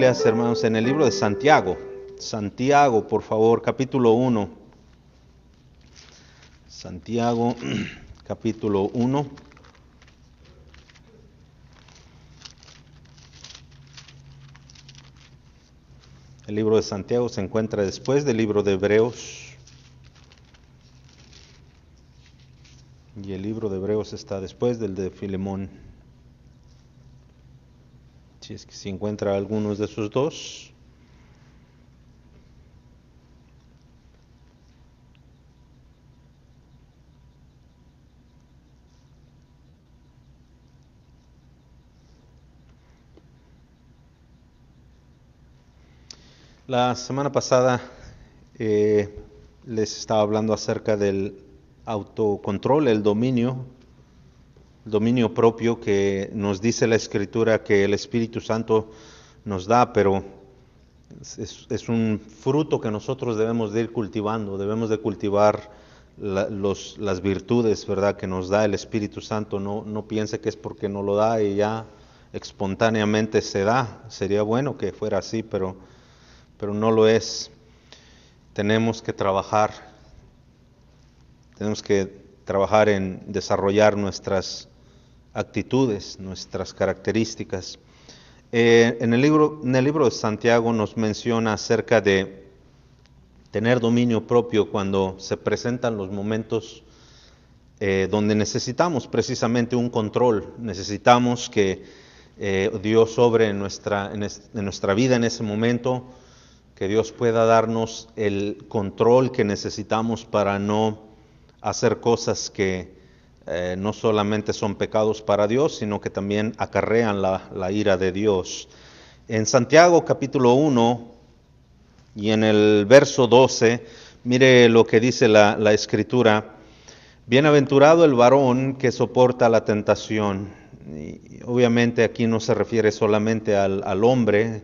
Biblias, hermanos, en el libro de Santiago. Santiago, por favor, capítulo 1. Santiago, capítulo 1. El libro de Santiago se encuentra después del libro de Hebreos. Y el libro de Hebreos está después del de Filemón. Si es que se encuentra algunos de esos dos. La semana pasada les estaba hablando acerca del autocontrol, el dominio propio que nos dice la Escritura que el Espíritu Santo nos da, pero es un fruto que nosotros debemos de ir cultivando, debemos de cultivar las virtudes, ¿verdad?, que nos da el Espíritu Santo. No piense que es porque no lo da y ya espontáneamente se da. Sería bueno que fuera así, pero no lo es. Tenemos que trabajar en desarrollar nuestras actitudes, nuestras características. En el libro de Santiago nos menciona acerca de tener dominio propio cuando se presentan los momentos donde necesitamos precisamente un control, necesitamos que Dios obre en nuestra vida en ese momento, que Dios pueda darnos el control que necesitamos para no hacer cosas que no solamente son pecados para Dios, sino que también acarrean la ira de Dios. En Santiago capítulo 1 y en el verso 12, mire lo que dice la Escritura: bienaventurado el varón que soporta la tentación. Y obviamente aquí no se refiere solamente al hombre,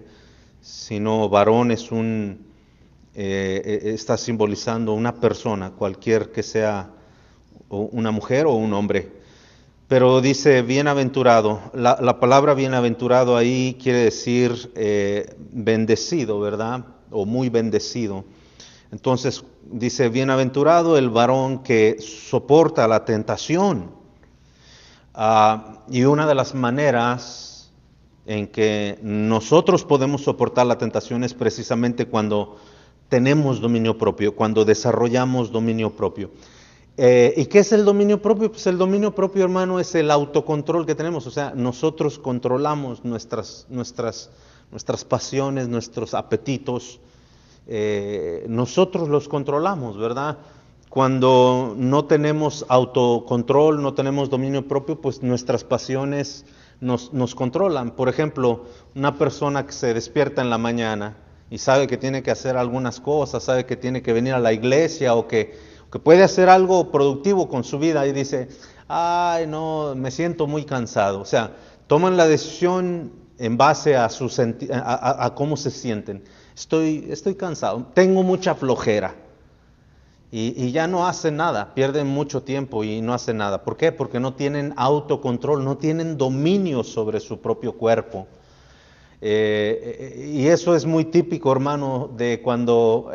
sino varón está simbolizando una persona, cualquier que sea, o una mujer o un hombre. Pero dice bienaventurado. La palabra bienaventurado ahí quiere decir bendecido, ¿verdad? O muy bendecido. Entonces dice bienaventurado el varón que soporta la tentación. Y una de las maneras en que nosotros podemos soportar la tentación es precisamente cuando tenemos dominio propio, cuando desarrollamos dominio propio. ¿Y qué es el dominio propio? Pues el dominio propio, hermano, es el autocontrol que tenemos. O sea, nosotros controlamos nuestras pasiones, nuestros apetitos. Nosotros los controlamos, ¿verdad? Cuando no tenemos autocontrol, no tenemos dominio propio, pues nuestras pasiones nos controlan. Por ejemplo, una persona que se despierta en la mañana y sabe que tiene que hacer algunas cosas, sabe que tiene que venir a la iglesia o que puede hacer algo productivo con su vida y dice, ay no, me siento muy cansado. O sea, toman la decisión en base a cómo se sienten. Estoy cansado, tengo mucha flojera. Y ya no hacen nada, pierden mucho tiempo y no hacen nada. ¿Por qué? Porque no tienen autocontrol, no tienen dominio sobre su propio cuerpo. Y eso es muy típico, hermano, de cuando,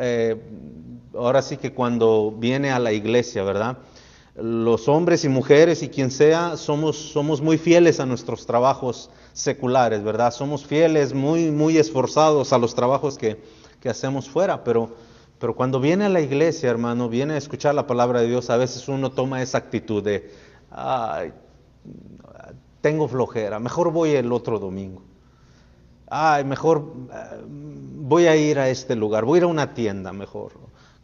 ahora sí que cuando viene a la iglesia, ¿verdad? Los hombres y mujeres y quien sea, somos muy fieles a nuestros trabajos seculares, ¿verdad? Somos fieles, muy, muy esforzados a los trabajos que hacemos fuera, pero cuando viene a la iglesia, hermano, viene a escuchar la palabra de Dios, a veces uno toma esa actitud de, ay, tengo flojera, mejor voy el otro domingo. Ay, mejor voy a ir a este lugar, voy a ir a una tienda mejor,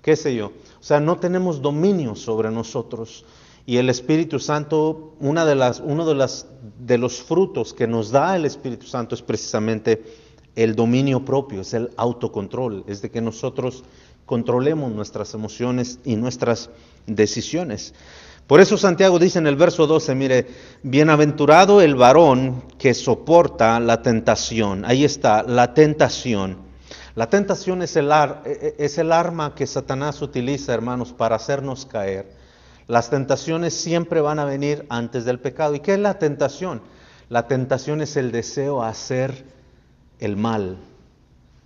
qué sé yo. O sea, no tenemos dominio sobre nosotros. Y el Espíritu Santo, uno de los frutos que nos da el Espíritu Santo es precisamente el dominio propio, es el autocontrol, es de que nosotros controlemos nuestras emociones y nuestras decisiones. Por eso Santiago dice en el verso 12, mire, bienaventurado el varón que soporta la tentación. Ahí está, la tentación. La tentación es el arma que Satanás utiliza, hermanos, para hacernos caer. Las tentaciones siempre van a venir antes del pecado. ¿Y qué es la tentación? La tentación es el deseo a hacer el mal.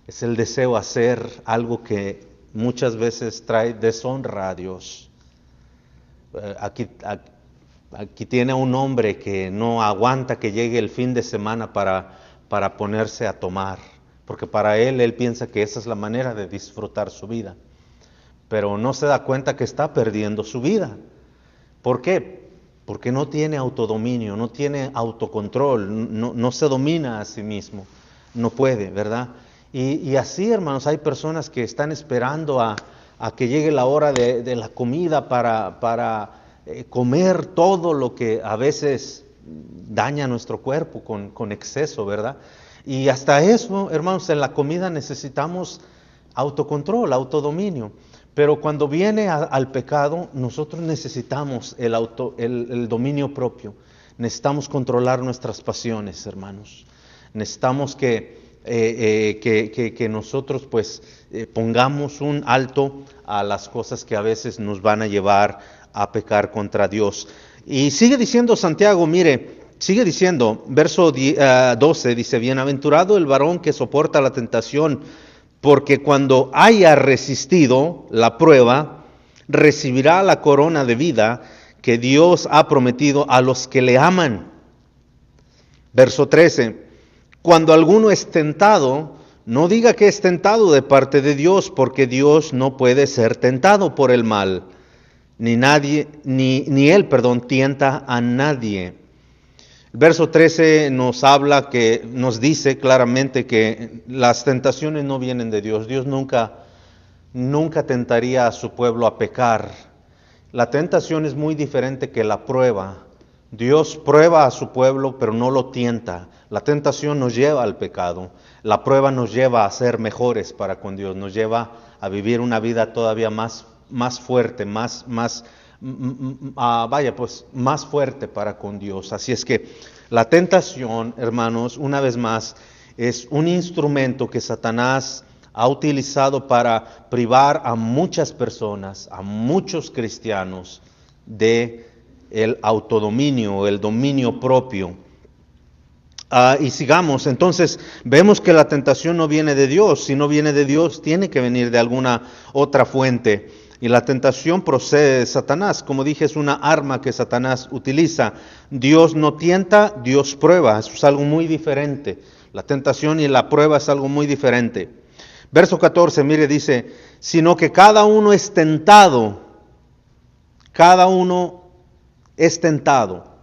Es el deseo hacer algo que muchas veces trae deshonra a Dios. Aquí tiene un hombre que no aguanta que llegue el fin de semana para ponerse a tomar, porque para él piensa que esa es la manera de disfrutar su vida, pero no se da cuenta que está perdiendo su vida. ¿Por qué? Porque no tiene autodominio, no tiene autocontrol, no se domina a sí mismo, no puede, ¿verdad? Y así, hermanos, hay personas que están esperando a que llegue la hora de la comida para comer todo lo que a veces daña nuestro cuerpo con exceso, ¿verdad? Y hasta eso, hermanos, en la comida necesitamos autocontrol, autodominio. Pero cuando viene al pecado, nosotros necesitamos el dominio propio. Necesitamos controlar nuestras pasiones, hermanos. Necesitamos que nosotros pues pongamos un alto a las cosas que a veces nos van a llevar a pecar contra Dios. Y sigue diciendo Santiago, mire, sigue diciendo, verso 12, dice, bienaventurado el varón que soporta la tentación, porque cuando haya resistido la prueba, recibirá la corona de vida que Dios ha prometido a los que le aman. Verso 13, cuando alguno es tentado, no diga que es tentado de parte de Dios, porque Dios no puede ser tentado por el mal, ni él tienta a nadie. El verso 13 nos dice claramente que las tentaciones no vienen de Dios. Dios nunca tentaría a su pueblo a pecar. La tentación es muy diferente que la prueba. Dios prueba a su pueblo, pero no lo tienta. La tentación nos lleva al pecado. La prueba nos lleva a ser mejores para con Dios. Nos lleva a vivir una vida todavía más fuerte, más fuerte para con Dios. Así es que la tentación, hermanos, una vez más, es un instrumento que Satanás ha utilizado para privar a muchas personas, a muchos cristianos, de el autodominio, el dominio propio. Y sigamos, entonces vemos que la tentación no viene de Dios. Si no viene de Dios, tiene que venir de alguna otra fuente. Y la tentación procede de Satanás. Como dije, es una arma que Satanás utiliza. Dios no tienta, Dios prueba. Eso es algo muy diferente. La tentación y la prueba es algo muy diferente. Verso 14, mire, dice, sino que cada uno es tentado. Cada uno es tentado.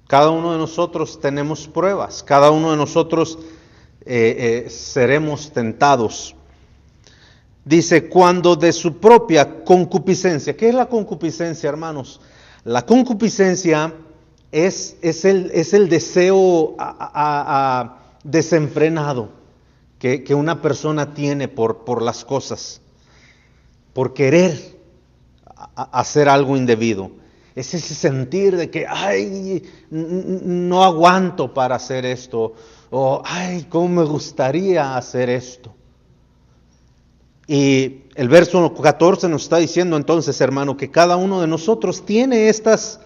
Cada uno de nosotros tenemos pruebas. Cada uno de nosotros seremos tentados. Dice, cuando de su propia concupiscencia. ¿Qué es la concupiscencia, hermanos? La concupiscencia es el deseo desenfrenado que una persona tiene por las cosas, por querer hacer algo indebido. Es ese sentir de que, ay, no aguanto para hacer esto, o ay, cómo me gustaría hacer esto. Y el verso 14 nos está diciendo entonces, hermano, que cada uno de nosotros tiene estas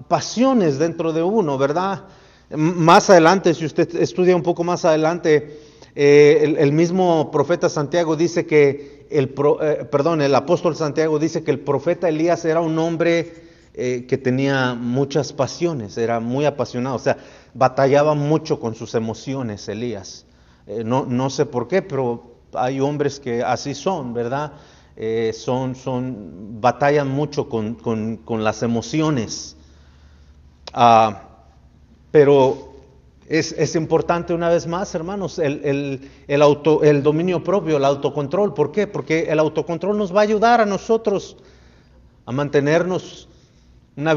pasiones dentro de uno, ¿verdad? Más adelante, si usted estudia un poco más adelante, el mismo profeta Santiago dice que, el apóstol Santiago dice que el profeta Elías era un hombre que tenía muchas pasiones, era muy apasionado, o sea, batallaba mucho con sus emociones Elías. No sé por qué, pero hay hombres que así son, ¿verdad? Batallan mucho con las emociones. Pero es importante una vez más, hermanos, el dominio propio, el autocontrol. ¿Por qué? Porque el autocontrol nos va a ayudar a nosotros a mantener una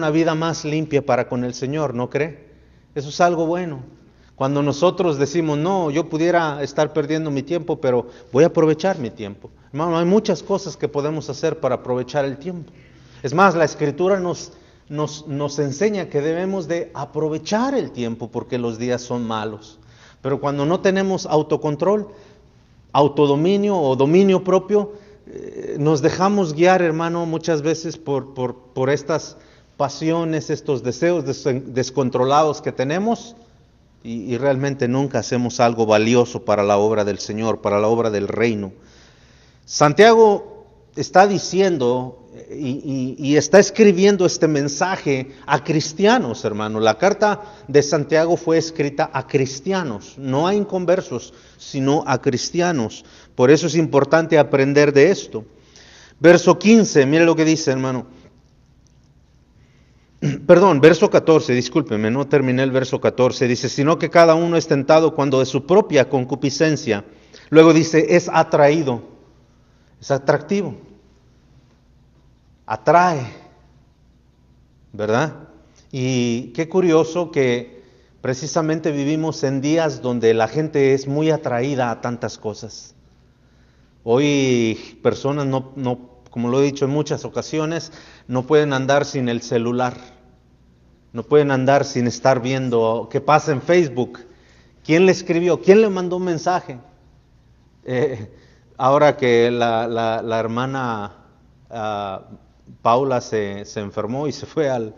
vida más limpia para con el Señor, ¿no cree? Eso es algo bueno. Cuando nosotros decimos, no, yo pudiera estar perdiendo mi tiempo, pero voy a aprovechar mi tiempo. Hermano, hay muchas cosas que podemos hacer para aprovechar el tiempo. Es más, la Escritura nos enseña que debemos de aprovechar el tiempo porque los días son malos. Pero cuando no tenemos autocontrol, autodominio o dominio propio, nos dejamos guiar, hermano, muchas veces por estas pasiones, estos deseos descontrolados que tenemos. y realmente nunca hacemos algo valioso para la obra del Señor, para la obra del reino. Santiago está diciendo y está escribiendo este mensaje a cristianos, hermano. La carta de Santiago fue escrita a cristianos, no a inconversos, sino a cristianos. Por eso es importante aprender de esto. Verso 15, mire lo que dice, hermano. Perdón, verso 14, discúlpeme, no terminé el verso 14. Dice, sino que cada uno es tentado cuando de su propia concupiscencia. Luego dice, es atraído, es atractivo, atrae, ¿verdad? Y qué curioso que precisamente vivimos en días donde la gente es muy atraída a tantas cosas. Hoy personas como lo he dicho en muchas ocasiones, no pueden andar sin el celular, no pueden andar sin estar viendo qué pasa en Facebook, quién le escribió, quién le mandó un mensaje. Ahora que la hermana Paula se enfermó y se fue al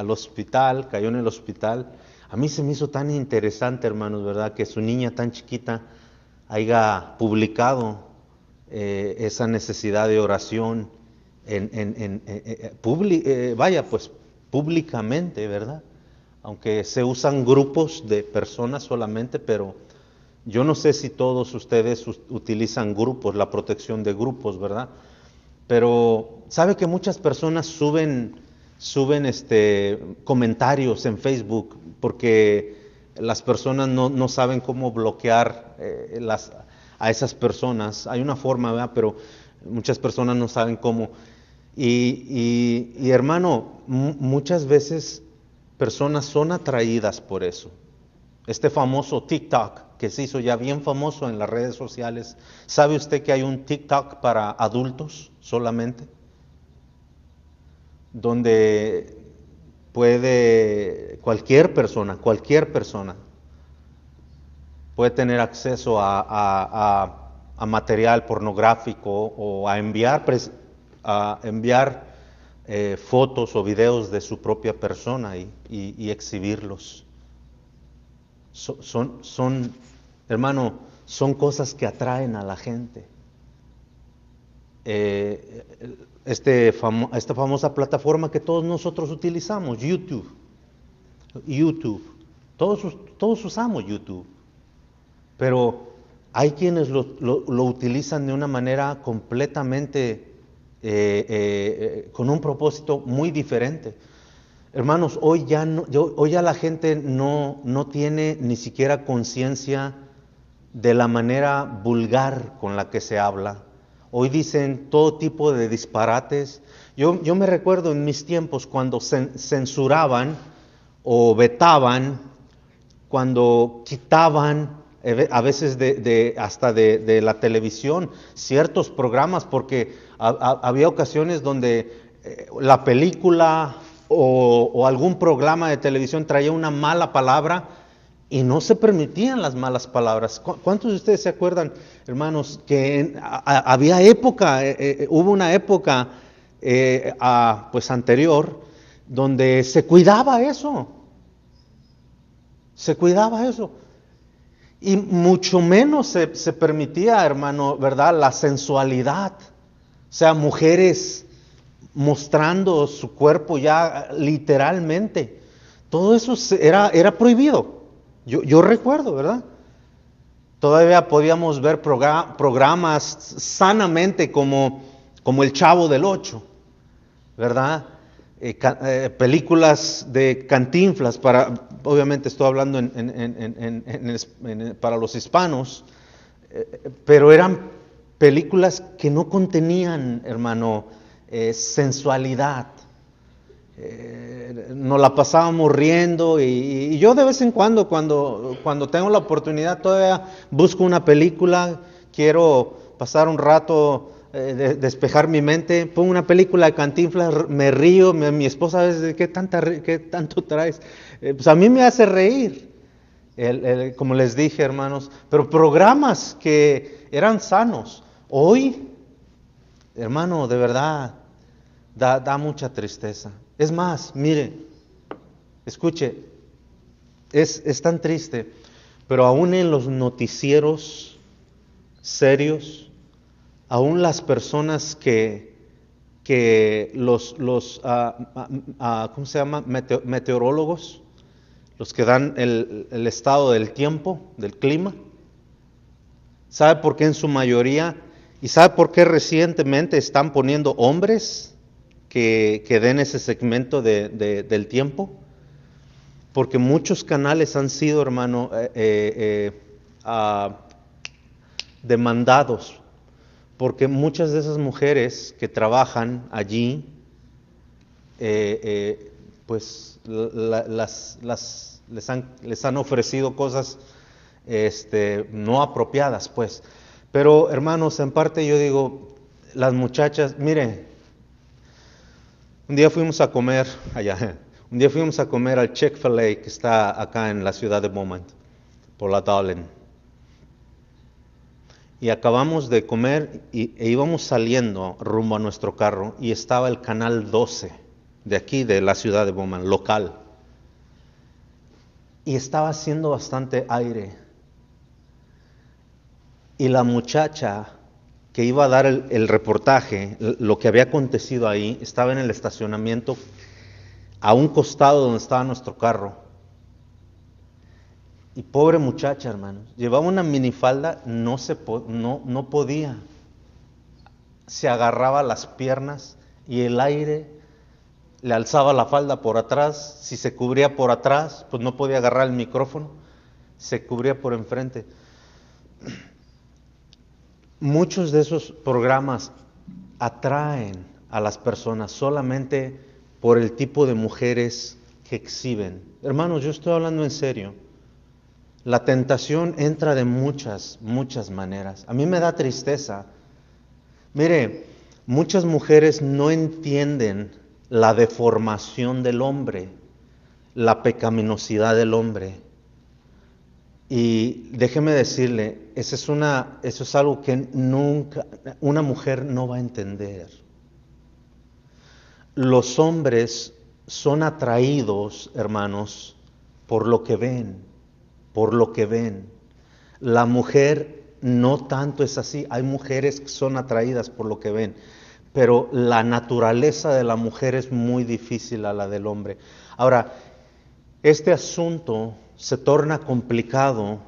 hospital, cayó en el hospital, a mí se me hizo tan interesante, hermanos, ¿verdad? Que su niña tan chiquita haya publicado esa necesidad de oración públicamente, ¿verdad? Aunque se usan grupos de personas solamente, pero yo no sé si todos ustedes utilizan grupos, la protección de grupos, ¿verdad? Pero sabe que muchas personas suben comentarios en Facebook porque las personas no saben cómo bloquear a esas personas. Hay una forma, ¿verdad? Pero muchas personas no saben cómo. Y hermano, muchas veces personas son atraídas por eso. Este famoso TikTok, que se hizo ya bien famoso en las redes sociales. ¿Sabe usted que hay un TikTok para adultos solamente? Donde puede cualquier persona puede tener acceso a material pornográfico o a enviar fotos o videos de su propia persona y exhibirlos. Hermano, son cosas que atraen a la gente. Esta famosa plataforma que todos nosotros utilizamos, YouTube. Todos usamos YouTube. Pero hay quienes lo utilizan de una manera completamente, con un propósito muy diferente. Hermanos, hoy ya la gente no tiene ni siquiera conciencia de la manera vulgar con la que se habla. Hoy dicen todo tipo de disparates. Yo me recuerdo en mis tiempos cuando censuraban o vetaban, cuando quitaban a veces hasta de la televisión ciertos programas, porque había ocasiones donde la película o algún programa de televisión traía una mala palabra y no se permitían las malas palabras. ¿Cuántos de ustedes se acuerdan, hermanos, que había época, hubo una época pues anterior donde se cuidaba eso? Se cuidaba eso. Y mucho menos se permitía, hermano, ¿verdad? La sensualidad. O sea, mujeres mostrando su cuerpo ya literalmente. Todo eso era prohibido. Yo recuerdo, ¿verdad? Todavía podíamos ver programas sanamente como El Chavo del Ocho, ¿verdad? Películas de Cantinflas, obviamente estoy hablando para los hispanos, pero eran películas que no contenían, hermano, sensualidad. Nos la pasábamos riendo y yo de vez en cuando tengo la oportunidad todavía busco una película, quiero pasar un rato, despejar mi mente, pongo una película de Cantinflas, me río, mi esposa a veces, ¿qué tanto traes? Pues a mí me hace reír, como les dije, hermanos, pero programas que eran sanos. Hoy, hermano, de verdad, da mucha tristeza. Es más, mire, escuche, Es tan triste, pero aún en los noticieros serios, aún las personas que ¿cómo se llama? Meteorólogos, los que dan el estado del tiempo, del clima, ¿sabe por qué en su mayoría? ¿Y sabe por qué recientemente están poniendo hombres que den ese segmento del tiempo? Porque muchos canales han sido, hermano, demandados, porque muchas de esas mujeres que trabajan allí, pues les han ofrecido cosas no apropiadas, pues. Pero, hermanos, en parte yo digo, las muchachas, mire, un día fuimos a comer al Chick-fil-A que está acá en la ciudad de Beaumont, por la Darling. Y acabamos de comer e íbamos saliendo rumbo a nuestro carro y estaba el canal 12 de aquí, de la ciudad de Beaumont, local. Y estaba haciendo bastante aire. Y la muchacha que iba a dar el reportaje, lo que había acontecido ahí, estaba en el estacionamiento a un costado donde estaba nuestro carro. Y pobre muchacha, hermanos, llevaba una minifalda, no podía. Se agarraba las piernas y el aire le alzaba la falda por atrás. Si se cubría por atrás, pues no podía agarrar el micrófono, se cubría por enfrente. Muchos de esos programas atraen a las personas solamente por el tipo de mujeres que exhiben. Hermanos, yo estoy hablando en serio. La tentación entra de muchas maneras. A mí me da tristeza. Mire, muchas mujeres no entienden la deformación del hombre, la pecaminosidad del hombre. Y déjeme decirle, eso es algo que nunca una mujer no va a entender. Los hombres son atraídos, hermanos, por lo que ven. La mujer no tanto es así. Hay mujeres que son atraídas por lo que ven, pero la naturaleza de la mujer es muy difícil a la del hombre. Ahora, este asunto se torna complicado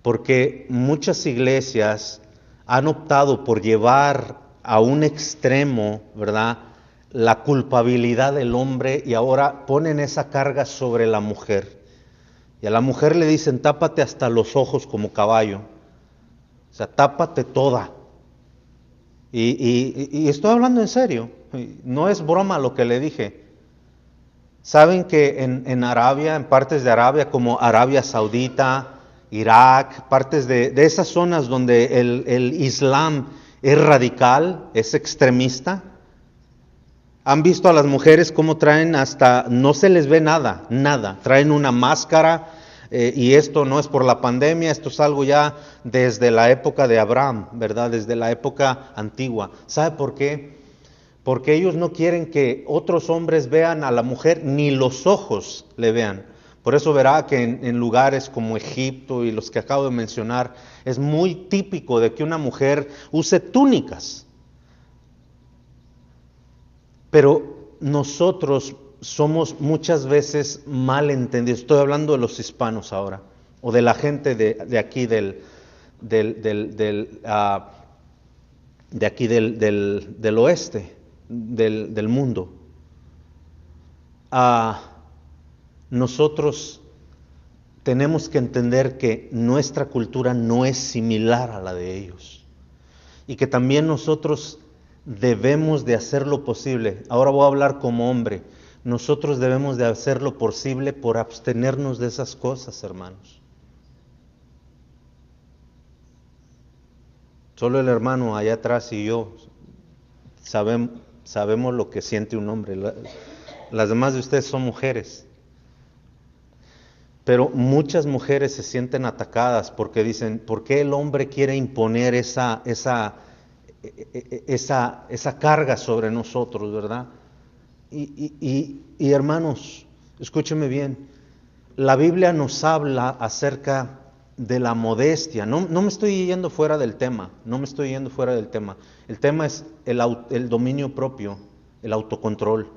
porque muchas iglesias han optado por llevar a un extremo, ¿verdad?, la culpabilidad del hombre, y ahora ponen esa carga sobre la mujer. Y a la mujer le dicen, tápate hasta los ojos como caballo. O sea, tápate toda. Y estoy hablando en serio. No es broma lo que le dije. Saben que en Arabia, en partes de Arabia como Arabia Saudita, Irak, partes de esas zonas donde el Islam es radical, es extremista, han visto a las mujeres cómo traen hasta, no se les ve nada, traen una máscara, y esto no es por la pandemia, esto es algo ya desde la época de Abraham, ¿verdad? Desde la época antigua. ¿Sabe por qué? Porque ellos no quieren que otros hombres vean a la mujer, ni los ojos le vean. Por eso verá que en lugares como Egipto y los que acabo de mencionar, es muy típico de que una mujer use túnicas. Pero nosotros somos muchas veces mal entendidos. Estoy hablando de los hispanos ahora, o de la gente de aquí del oeste, del mundo. Nosotros tenemos que entender que nuestra cultura no es similar a la de ellos, y que también nosotros debemos de hacer lo posible. Ahora voy a hablar como hombre. Nosotros debemos de hacer lo posible por abstenernos de esas cosas, hermanos. Solo el hermano allá atrás y yo sabemos lo que siente un hombre. Las demás de ustedes son mujeres. Pero muchas mujeres se sienten atacadas porque dicen, ¿por qué el hombre quiere imponer esa carga sobre nosotros, verdad? Y hermanos, escúcheme bien, la Biblia nos habla acerca de la modestia. No me estoy yendo fuera del tema, El tema es el dominio propio, el autocontrol.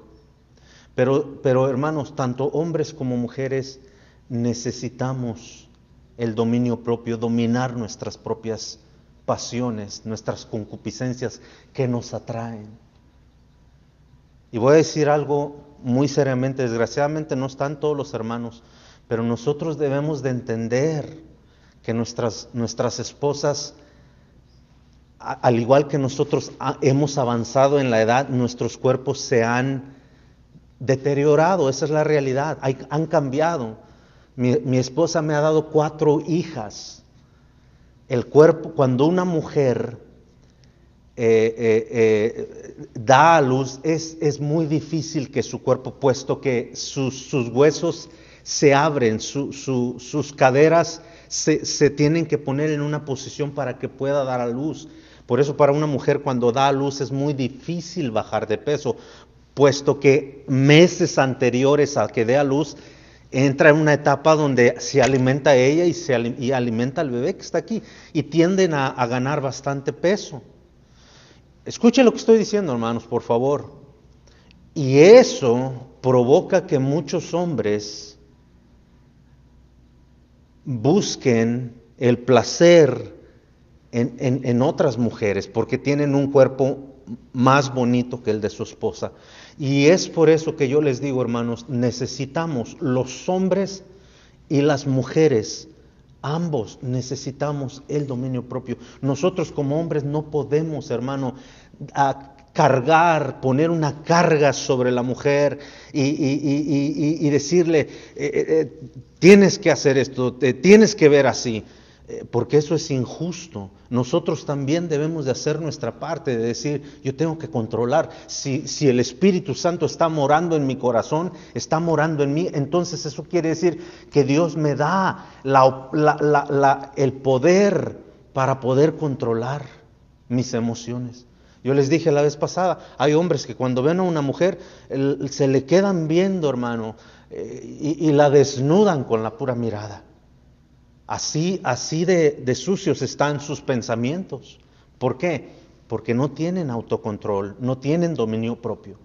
Pero hermanos, tanto hombres como mujeres necesitamos el dominio propio, dominar nuestras propias pasiones, nuestras concupiscencias que nos atraen. Y voy a decir algo muy seriamente, desgraciadamente no están todos los hermanos, pero nosotros debemos de entender que nuestras esposas, al igual que nosotros hemos avanzado en la edad, nuestros cuerpos se han deteriorado, esa es la realidad, han cambiado. Mi esposa me ha dado 4 hijas. El cuerpo, cuando una mujer da a luz, es muy difícil que su cuerpo, puesto que sus huesos se abren, sus caderas se tienen que poner en una posición para que pueda dar a luz. Por eso para una mujer cuando da a luz es muy difícil bajar de peso, puesto que meses anteriores a que dé a luz entra en una etapa donde se alimenta ella y alimenta al bebé que está aquí, y tienden a ganar bastante peso. Escuche lo que estoy diciendo, hermanos, por favor. Y eso provoca que muchos hombres busquen el placer en otras mujeres, porque tienen un cuerpo más bonito que el de su esposa. Y es por eso que yo les digo, hermanos, necesitamos, los hombres y las mujeres, ambos necesitamos el dominio propio. Nosotros como hombres no podemos, hermano, poner una carga sobre la mujer y decirle, tienes que hacer esto, tienes que ver así. Porque eso es injusto. Nosotros también debemos de hacer nuestra parte, de decir, yo tengo que controlar. Si el Espíritu Santo está morando en mi corazón, está morando en mí, entonces eso quiere decir que Dios me da el poder para poder controlar mis emociones. Yo les dije la vez pasada, hay hombres que cuando ven a una mujer se le quedan viendo, hermano, y la desnudan con la pura mirada. Así de sucios están sus pensamientos. ¿Por qué? Porque no tienen autocontrol, no tienen dominio propio.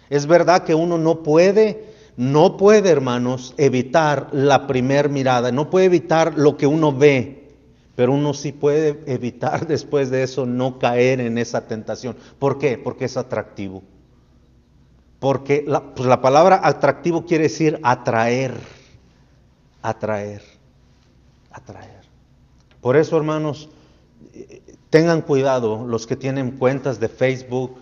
Es verdad que uno no puede, hermanos, evitar la primer mirada, no puede evitar lo que uno ve, pero uno sí puede evitar después de eso no caer en esa tentación. ¿Por qué? Porque es atractivo. Porque la palabra atractivo quiere decir atraer. Por eso, hermanos, tengan cuidado los que tienen cuentas de Facebook.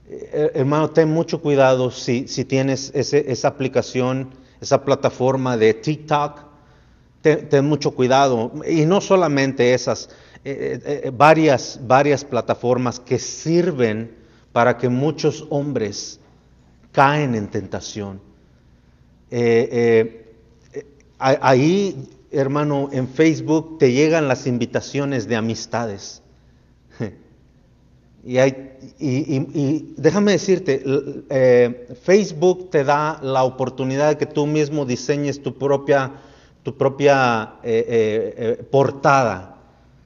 Hermano, ten mucho cuidado si tienes esa aplicación, esa plataforma de TikTok. Ten mucho cuidado. Y no solamente esas, varias plataformas que sirven para que muchos hombres caen en tentación. Ahí, hermano, en Facebook te llegan las invitaciones de amistades. Y déjame decirte, Facebook te da la oportunidad de que tú mismo diseñes tu propia portada,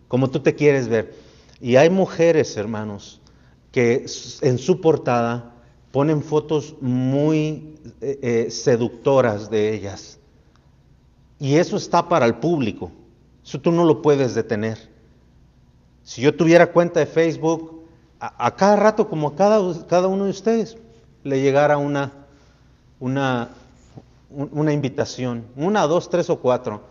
como tú te quieres ver. Y hay mujeres, hermanos, que en su portada ponen fotos muy seductoras de ellas. Y eso está para el público. Eso tú no lo puedes detener. Si yo tuviera cuenta de Facebook, a cada rato, como a cada uno de ustedes, le llegara una invitación, 1, 2, 3 o 4.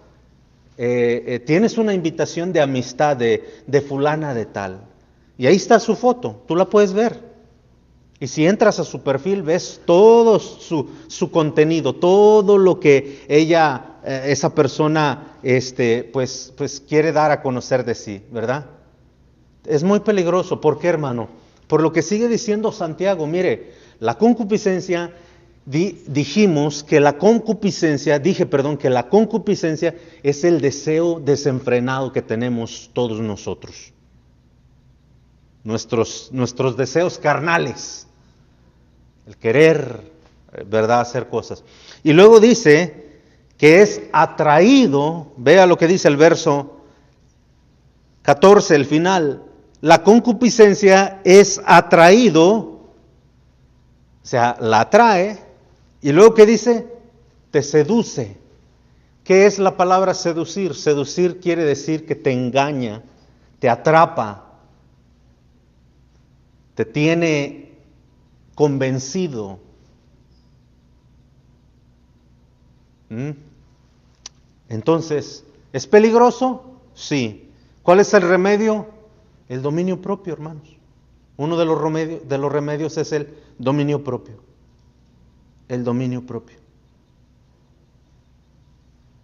Tienes una invitación de amistad de fulana de tal. Y ahí está su foto, tú la puedes ver. Y si entras a su perfil, ves todo su contenido, todo lo que esa persona, pues quiere dar a conocer de sí, ¿verdad? Es muy peligroso. ¿Por qué, hermano? Por lo que sigue diciendo Santiago. Mire, la concupiscencia, dijimos que la concupiscencia es el deseo desenfrenado que tenemos todos nosotros. Nuestros deseos carnales. El querer, ¿verdad?, hacer cosas. Y luego dice que es atraído, vea lo que dice el verso 14, el final, la concupiscencia es atraído, o sea, la atrae, y luego que dice, te seduce. ¿Qué es la palabra seducir? Seducir quiere decir que te engaña, te atrapa, te tiene convencido. Entonces, ¿es peligroso? Sí. ¿Cuál es el remedio? El dominio propio, hermanos. Uno de los remedios es el dominio propio. El dominio propio.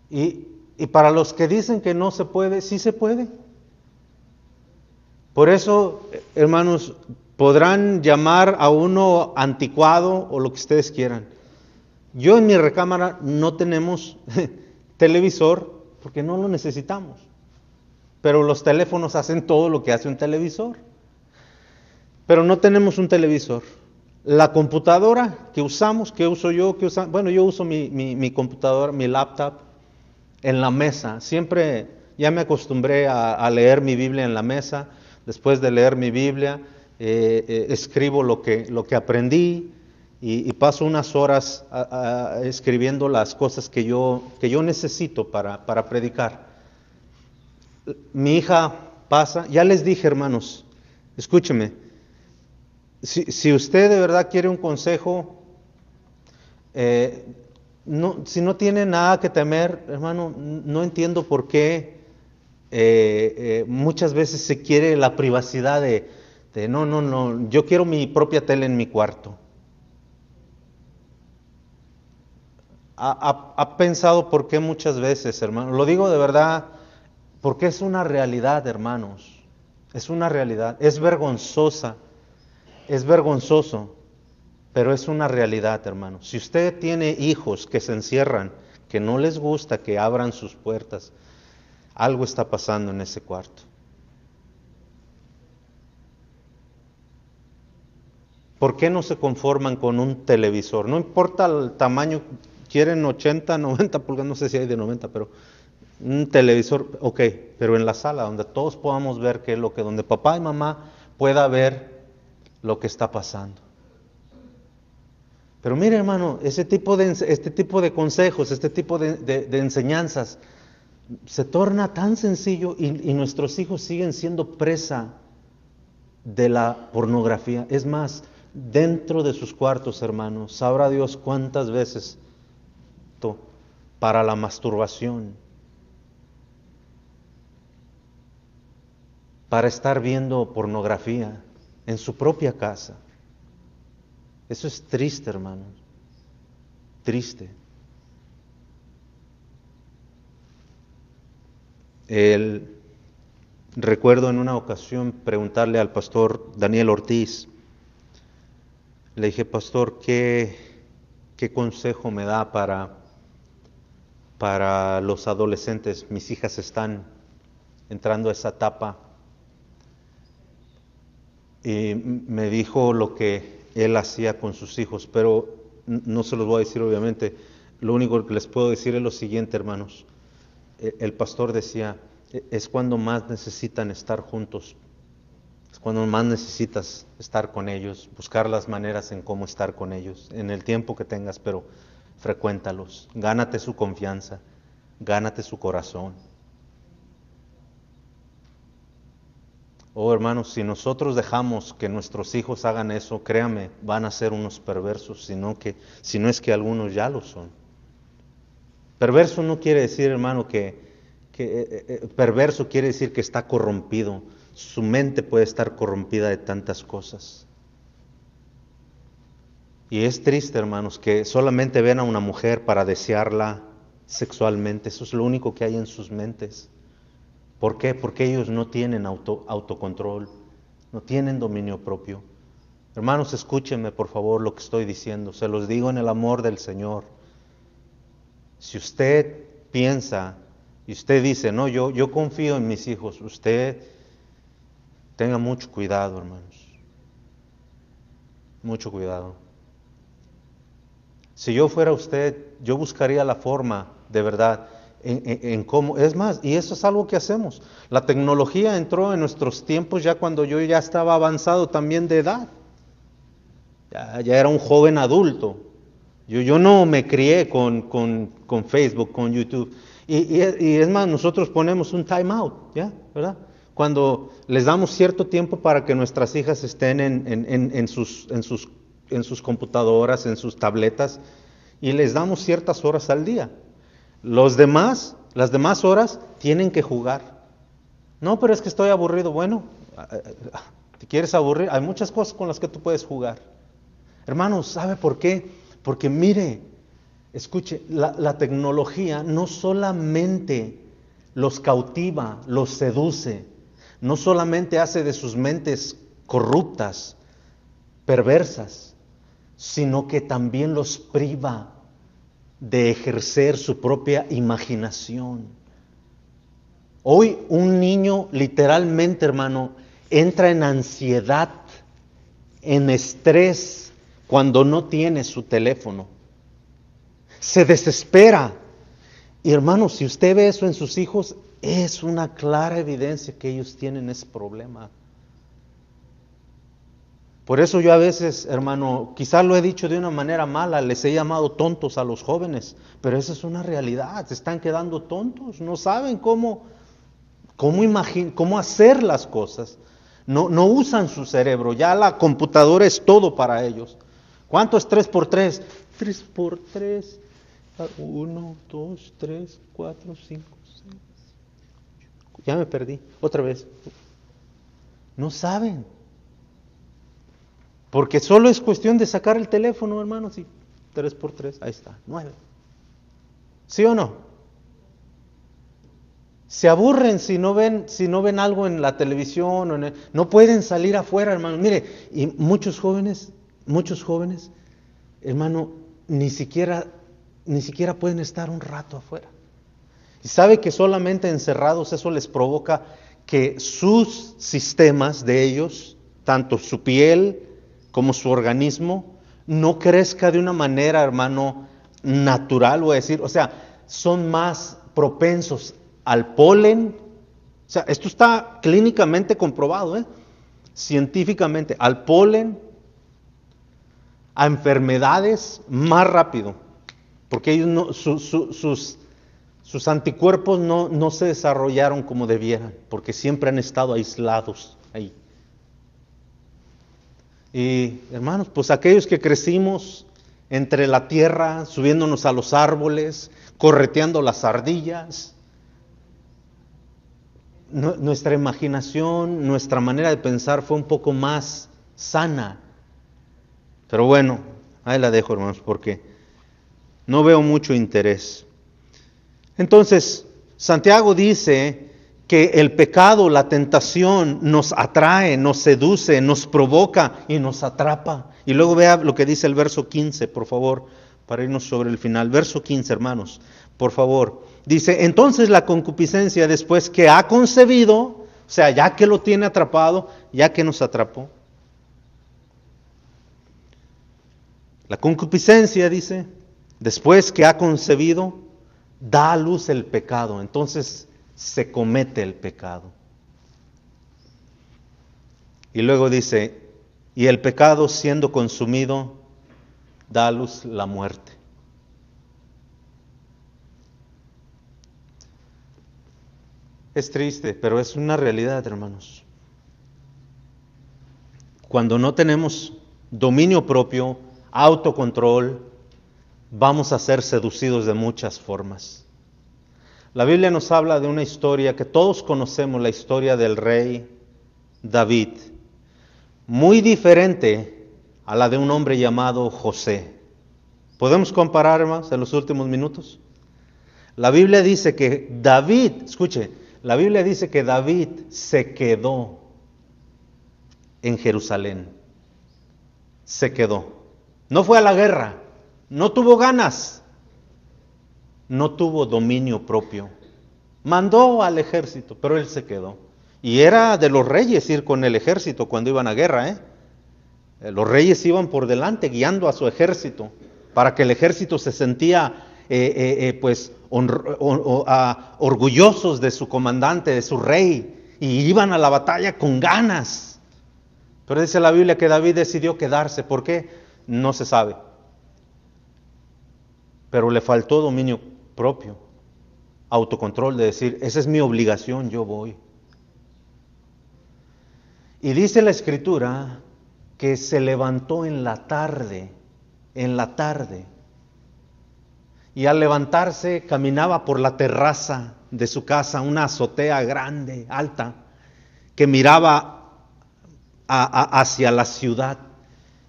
Y para los que dicen que no se puede, sí se puede. Por eso, hermanos, podrán llamar a uno anticuado o lo que ustedes quieran. Yo en mi recámara no tenemos televisor porque no lo necesitamos. Pero los teléfonos hacen todo lo que hace un televisor. Pero no tenemos un televisor. La computadora que usamos, que uso yo, bueno, yo uso mi computadora, mi laptop en la mesa. Siempre ya me acostumbré a leer mi Biblia en la mesa. Después de leer mi Biblia, escribo lo que aprendí y paso unas horas escribiendo las cosas que yo necesito para predicar. Mi hija pasa, ya les dije, hermanos, escúcheme, si usted de verdad quiere un consejo, si no tiene nada que temer, hermano, no entiendo por qué muchas veces se quiere la privacidad de no, yo quiero mi propia tele en mi cuarto. ¿Ha pensado por qué muchas veces, hermano? Lo digo de verdad, porque es una realidad, hermanos. Es una realidad. Es vergonzosa. Es vergonzoso. Pero es una realidad, hermanos. Si usted tiene hijos que se encierran, que no les gusta que abran sus puertas, algo está pasando en ese cuarto. ¿Por qué no se conforman con un televisor? No importa el tamaño, quieren 80, 90 pulgadas, no sé si hay de 90, pero un televisor, ok, pero en la sala donde todos podamos ver qué es lo que, donde papá y mamá pueda ver lo que está pasando. Pero mire, hermano, este tipo de consejos, este tipo de enseñanzas se torna tan sencillo y nuestros hijos siguen siendo presa de la pornografía. Es más, dentro de sus cuartos, hermanos, sabrá Dios cuántas veces para la masturbación, para estar viendo pornografía en su propia casa. Eso es triste, hermanos, triste. Recuerdo en una ocasión preguntarle al pastor Daniel Ortiz, le dije, pastor, ¿qué consejo me da para los adolescentes? Mis hijas están entrando a esa etapa. Y me dijo lo que él hacía con sus hijos, pero no se los voy a decir obviamente. Lo único que les puedo decir es lo siguiente, hermanos. El pastor decía, es cuando más necesitan estar juntos, es cuando más necesitas estar con ellos, buscar las maneras en cómo estar con ellos, en el tiempo que tengas, pero frecuéntalos, gánate su confianza, gánate su corazón. Oh, hermanos, si nosotros dejamos que nuestros hijos hagan eso, créame, van a ser unos perversos, si no es que algunos ya lo son. Perverso no quiere decir, hermano, perverso quiere decir que está corrompido. Su mente puede estar corrompida de tantas cosas. Y es triste, hermanos, que solamente ven a una mujer para desearla sexualmente. Eso es lo único que hay en sus mentes. ¿Por qué? Porque ellos no tienen autocontrol, no tienen dominio propio. Hermanos, escúchenme por favor lo que estoy diciendo, se los digo en el amor del Señor. Si usted piensa y usted dice, no, yo confío en mis hijos, usted tenga mucho cuidado, hermanos, mucho cuidado. Si yo fuera usted, yo buscaría la forma de verdad, en cómo, es más, y eso es algo que hacemos. La tecnología entró en nuestros tiempos ya cuando yo ya estaba avanzado también de edad. Ya era un joven adulto. Yo no me crié con Facebook, con YouTube. Y es más, nosotros ponemos un time out, ¿ya? ¿Verdad? Cuando les damos cierto tiempo para que nuestras hijas estén en sus computadoras, en sus tabletas, y les damos ciertas horas al día. Las demás horas tienen que jugar. No, pero es que estoy aburrido. Bueno, ¿te quieres aburrir? Hay muchas cosas con las que tú puedes jugar. Hermanos, ¿sabe por qué? Porque mire, escuche, la tecnología no solamente los cautiva, los seduce, no solamente hace de sus mentes corruptas, perversas, sino que también los priva de ejercer su propia imaginación. Hoy un niño literalmente, hermano, entra en ansiedad, en estrés, cuando no tiene su teléfono. Se desespera. Y hermano, si usted ve eso en sus hijos, es una clara evidencia que ellos tienen ese problema. Por eso yo a veces, hermano, quizás lo he dicho de una manera mala, les he llamado tontos a los jóvenes, pero esa es una realidad, se están quedando tontos, no saben cómo hacer las cosas, no usan su cerebro, ya la computadora es todo para ellos. ¿Cuánto es 3 por 3? 3 por 3, 1, 2, 3, 4, 5, 6, ya me perdí, otra vez. No saben. Porque solo es cuestión de sacar el teléfono, hermanos, y 3 por 3, ahí está, 9. ¿Sí o no? Se aburren si no ven algo en la televisión, no pueden salir afuera, hermanos. Mire, y muchos jóvenes, hermano, ni siquiera pueden estar un rato afuera. Y sabe que solamente encerrados eso les provoca que sus sistemas de ellos, tanto su piel como su organismo, no crezca de una manera, hermano, natural, voy a decir. O sea, son más propensos al polen. O sea, esto está clínicamente comprobado, científicamente, al polen, a enfermedades más rápido, porque ellos sus anticuerpos no se desarrollaron como debieran, porque siempre han estado aislados ahí. Y hermanos, pues aquellos que crecimos entre la tierra, subiéndonos a los árboles, correteando las ardillas, nuestra imaginación, nuestra manera de pensar fue un poco más sana. Pero bueno, ahí la dejo, hermanos, porque no veo mucho interés. Entonces, Santiago dice que el pecado, la tentación, nos atrae, nos seduce, nos provoca y nos atrapa. Y luego vea lo que dice el verso 15, por favor, para irnos sobre el final. Verso 15, hermanos, por favor. Dice, entonces la concupiscencia, después que ha concebido, o sea, ya que lo tiene atrapado, ya que nos atrapó. La concupiscencia, dice, después que ha concebido, da a luz el pecado. Entonces se comete el pecado. Y luego dice, y el pecado siendo consumido, da a luz la muerte. Es triste, pero es una realidad, hermanos. Cuando no tenemos dominio propio, autocontrol, vamos a ser seducidos de muchas formas. La Biblia nos habla de una historia que todos conocemos, la historia del rey David, muy diferente a la de un hombre llamado José. ¿Podemos comparar, hermanos, en los últimos minutos? La Biblia dice que David, escuche, la Biblia dice que David se quedó en Jerusalén. Se quedó. No fue a la guerra, no tuvo ganas. No tuvo dominio propio. Mandó al ejército, pero él se quedó. Y era de los reyes ir con el ejército cuando iban a guerra, Los reyes iban por delante guiando a su ejército, para que el ejército se sentía pues orgullosos de su comandante, de su rey, y iban a la batalla con ganas. Pero dice la Biblia que David decidió quedarse. ¿Por qué? No se sabe. Pero le faltó dominio propio, autocontrol de decir, esa es mi obligación, yo voy. Y dice la Escritura que se levantó en la tarde, y al levantarse caminaba por la terraza de su casa, una azotea grande, alta, que miraba hacia la ciudad.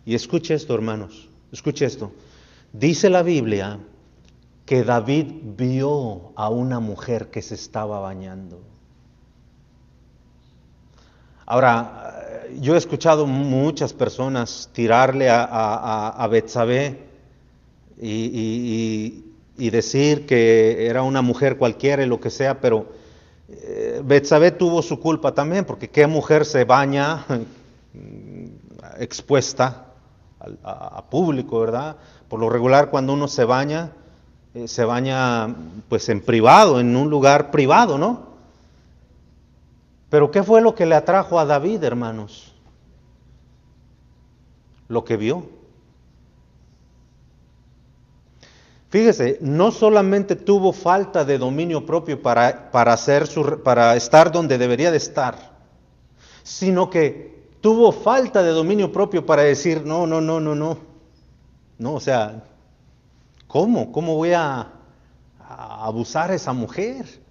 Y escuche esto, hermanos, escuche esto. Dice la Biblia que David vio a una mujer que se estaba bañando. Ahora, yo he escuchado muchas personas tirarle a Betsabé y decir que era una mujer cualquiera y lo que sea, pero Betsabé tuvo su culpa también, porque qué mujer se baña expuesta a público, ¿verdad? Por lo regular cuando uno se baña pues en privado, en un lugar privado, ¿no? Pero ¿qué fue lo que le atrajo a David, hermanos? Lo que vio. Fíjese, no solamente tuvo falta de dominio propio para estar donde debería de estar, sino que tuvo falta de dominio propio para decir, no, o sea, ¿cómo voy a abusar a esa mujer?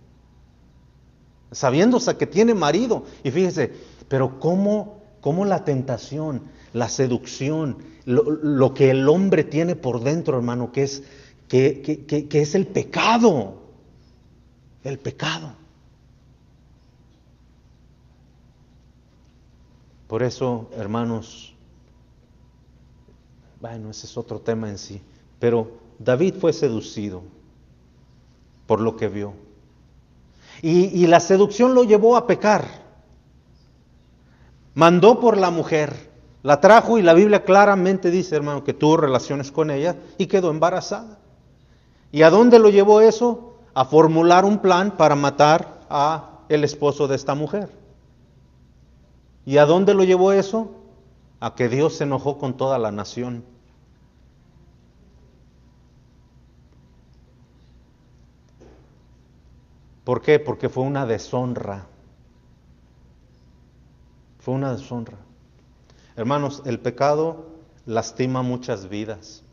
Sabiéndose que tiene marido. Y fíjese, pero cómo la tentación, la seducción, lo que el hombre tiene por dentro, hermano, que es el pecado. El pecado. Por eso, hermanos, bueno, ese es otro tema en sí, pero David fue seducido por lo que vio. Y la seducción lo llevó a pecar. Mandó por la mujer, la trajo y la Biblia claramente dice, hermano, que tuvo relaciones con ella y quedó embarazada. ¿Y a dónde lo llevó eso? A formular un plan para matar a el esposo de esta mujer. ¿Y a dónde lo llevó eso? A que Dios se enojó con toda la nación. ¿Por qué? Porque fue una deshonra. Fue una deshonra. Hermanos, el pecado lastima muchas vidas.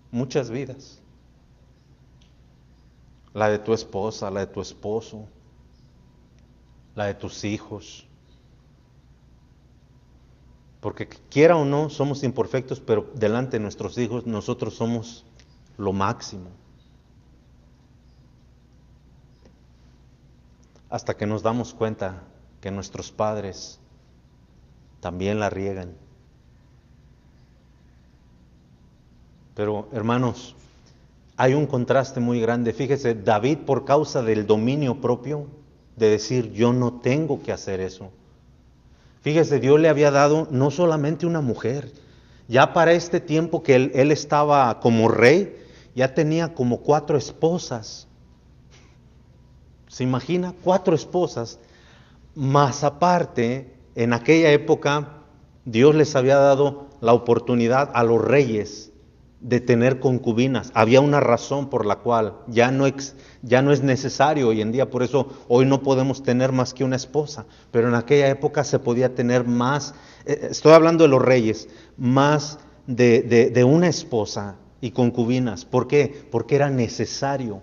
Muchas vidas. La de tu esposa, la de tu esposo, la de tus hijos. Porque quiera o no, somos imperfectos, pero delante de nuestros hijos nosotros somos lo máximo. Hasta que nos damos cuenta que nuestros padres también la riegan. Pero hermanos, hay un contraste muy grande. Fíjese, David, por causa del dominio propio, de decir yo no tengo que hacer eso. Fíjese, Dios le había dado no solamente una mujer, ya para este tiempo que él estaba como rey, ya tenía como 4 esposas. ¿Se imagina? 4 esposas. Más aparte, en aquella época, Dios les había dado la oportunidad a los reyes de tener concubinas. Había una razón por la cual ya no es necesario hoy en día, por eso hoy no podemos tener más que una esposa, pero en aquella época se podía tener más, estoy hablando de los reyes, más de una esposa y concubinas. ¿Por qué? Porque era necesario,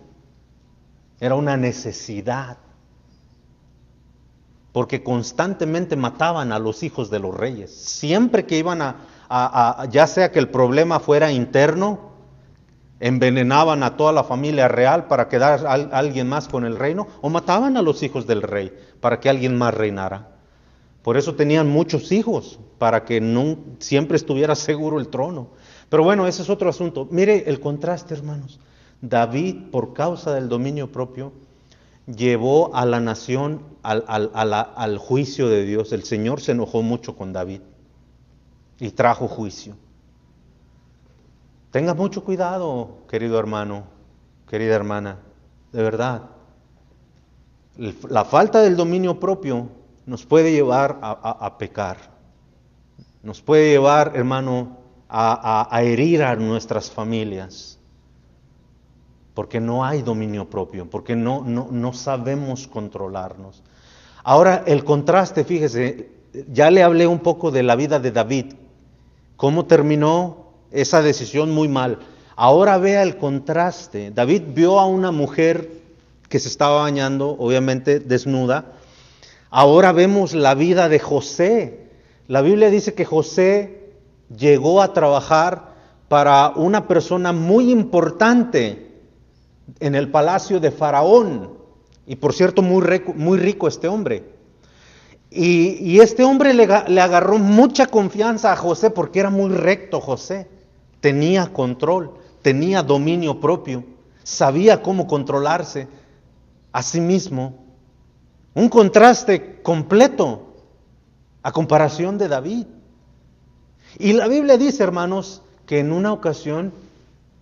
era una necesidad, porque constantemente mataban a los hijos de los reyes, siempre que iban ya sea que el problema fuera interno, envenenaban a toda la familia real para quedar alguien más con el reino, o mataban a los hijos del rey para que alguien más reinara. Por eso tenían muchos hijos, para que no siempre estuviera seguro el trono. Pero bueno, ese es otro asunto. Mire el contraste, hermanos. David, por causa del dominio propio, llevó a la nación al juicio de Dios. El Señor se enojó mucho con David y trajo juicio. Tenga mucho cuidado, querido hermano. querida hermana, de verdad. La falta del dominio propio nos puede llevar a pecar. Nos puede llevar, hermano, a herir a nuestras familias. Porque no hay dominio propio, porque no sabemos controlarnos. Ahora, el contraste, fíjese, ya le hablé un poco de la vida de David, cómo terminó esa decisión muy mal. Ahora vea el contraste. David vio a una mujer que se estaba bañando, obviamente desnuda. Ahora vemos la vida de José. La Biblia dice que José llegó a trabajar para una persona muy importante en el palacio de Faraón. Y por cierto, muy rico este hombre. Y este hombre le agarró mucha confianza a José porque era muy recto José. Tenía control, tenía dominio propio, sabía cómo controlarse a sí mismo. Un contraste completo a comparación de David. Y la Biblia dice, hermanos, que en una ocasión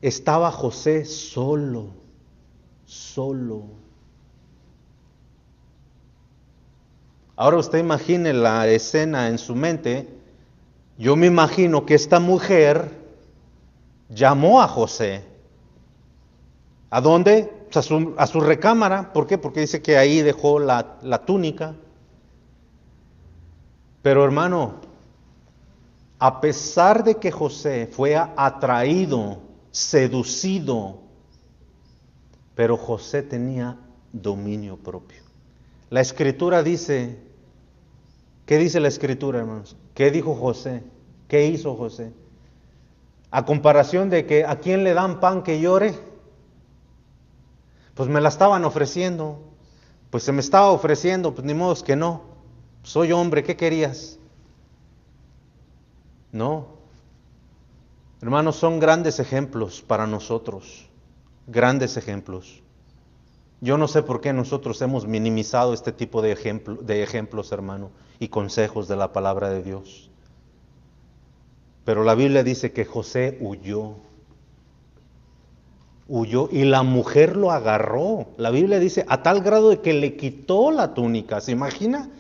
estaba José solo. Ahora usted imagine la escena en su mente. Yo me imagino que esta mujer llamó a José. ¿A dónde? Pues a su recámara. ¿Por qué? Porque dice que ahí dejó la túnica. Pero hermano, a pesar de que José fue atraído, seducido, pero José tenía dominio propio. La Escritura dice, ¿qué dice la Escritura, hermanos? ¿Qué dijo José? ¿Qué hizo José? A comparación de que ¿a quién le dan pan que llore? Pues me la estaban ofreciendo. Pues se me estaba ofreciendo, pues ni modo que no. Soy hombre, ¿qué querías? No. Hermanos, son grandes ejemplos para nosotros. Grandes ejemplos. Yo no sé por qué nosotros hemos minimizado este tipo de ejemplos, hermano, y consejos de la palabra de Dios. Pero la Biblia dice que José huyó y la mujer lo agarró. La Biblia dice a tal grado de que le quitó la túnica. ¿Se imagina?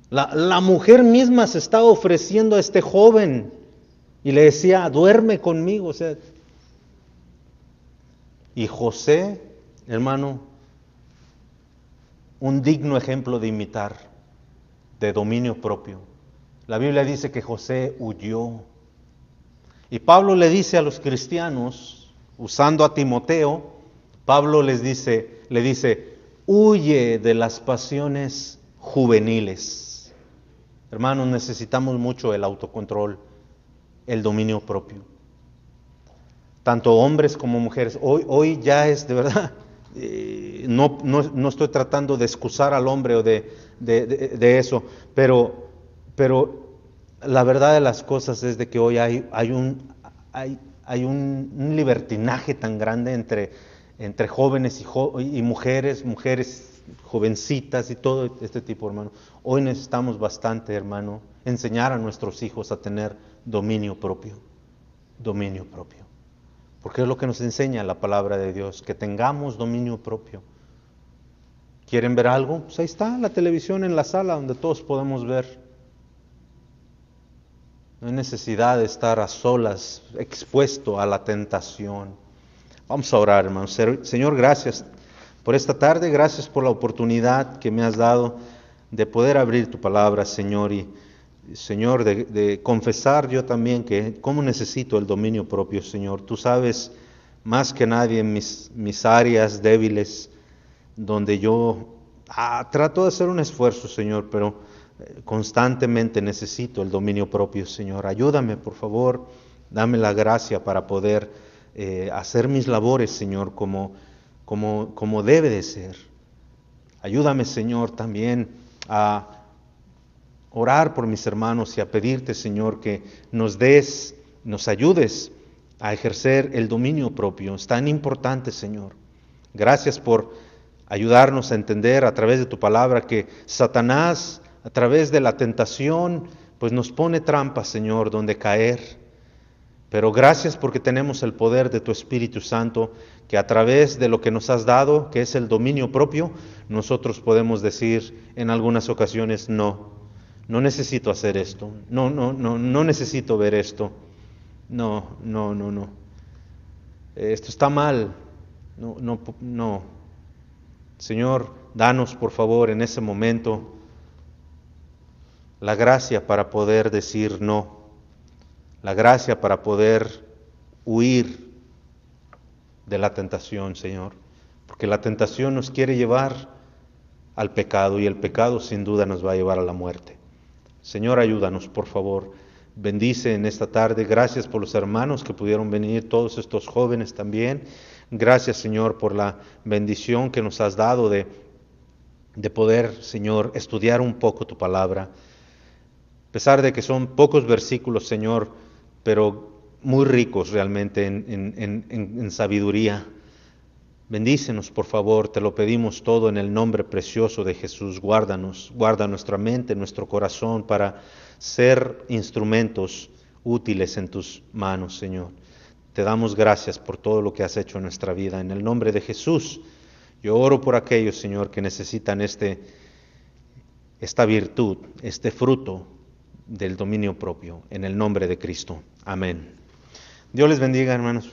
La mujer misma se estaba ofreciendo a este joven y le decía, duerme conmigo. O sea, y José, hermano, un digno ejemplo de imitar, de dominio propio. La Biblia dice que José huyó. Y Pablo le dice a los cristianos, usando a Timoteo, Pablo le dice, huye de las pasiones juveniles. Hermanos, necesitamos mucho el autocontrol, el dominio propio. Tanto hombres como mujeres. Hoy ya es de verdad, no estoy tratando de excusar al hombre o de eso, pero la verdad de las cosas es de que hoy hay un libertinaje tan grande entre jóvenes y mujeres jovencitas y todo este tipo, hermano. Hoy necesitamos bastante, hermano, enseñar a nuestros hijos a tener dominio propio. Porque es lo que nos enseña la palabra de Dios, que tengamos dominio propio. ¿Quieren ver algo? Pues ahí está la televisión en la sala donde todos podemos ver. No hay necesidad de estar a solas, expuesto a la tentación. Vamos a orar, hermanos. Señor, gracias por esta tarde, gracias por la oportunidad que me has dado de poder abrir tu palabra, Señor, y Señor, de confesar yo también que cómo necesito el dominio propio, Señor. Tú sabes más que nadie en mis áreas débiles, donde yo trato de hacer un esfuerzo, Señor, pero constantemente necesito el dominio propio, Señor. Ayúdame, por favor, dame la gracia para poder hacer mis labores, Señor, como debe de ser. Ayúdame, Señor, también a orar por mis hermanos y a pedirte, Señor, que nos ayudes a ejercer el dominio propio. Es tan importante, Señor. Gracias por ayudarnos a entender a través de tu palabra que Satanás, a través de la tentación, pues nos pone trampas, Señor, donde caer. Pero gracias porque tenemos el poder de tu Espíritu Santo, que a través de lo que nos has dado, que es el dominio propio, nosotros podemos decir en algunas ocasiones, no necesito hacer esto, no necesito ver esto, no, esto está mal, no. Señor, danos por favor en ese momento la gracia para poder decir no, la gracia para poder huir de la tentación, Señor, porque la tentación nos quiere llevar al pecado y el pecado sin duda nos va a llevar a la muerte. Señor, ayúdanos, por favor. Bendice en esta tarde. Gracias por los hermanos que pudieron venir, todos estos jóvenes también. Gracias, Señor, por la bendición que nos has dado de poder, Señor, estudiar un poco tu palabra. A pesar de que son pocos versículos, Señor, pero muy ricos realmente en sabiduría. Bendícenos, por favor, te lo pedimos todo en el nombre precioso de Jesús. Guárdanos, guarda nuestra mente, nuestro corazón para ser instrumentos útiles en tus manos, Señor. Te damos gracias por todo lo que has hecho en nuestra vida. En el nombre de Jesús, yo oro por aquellos, Señor, que necesitan esta virtud, este fruto del dominio propio, en el nombre de Cristo. Amén. Dios les bendiga, hermanos.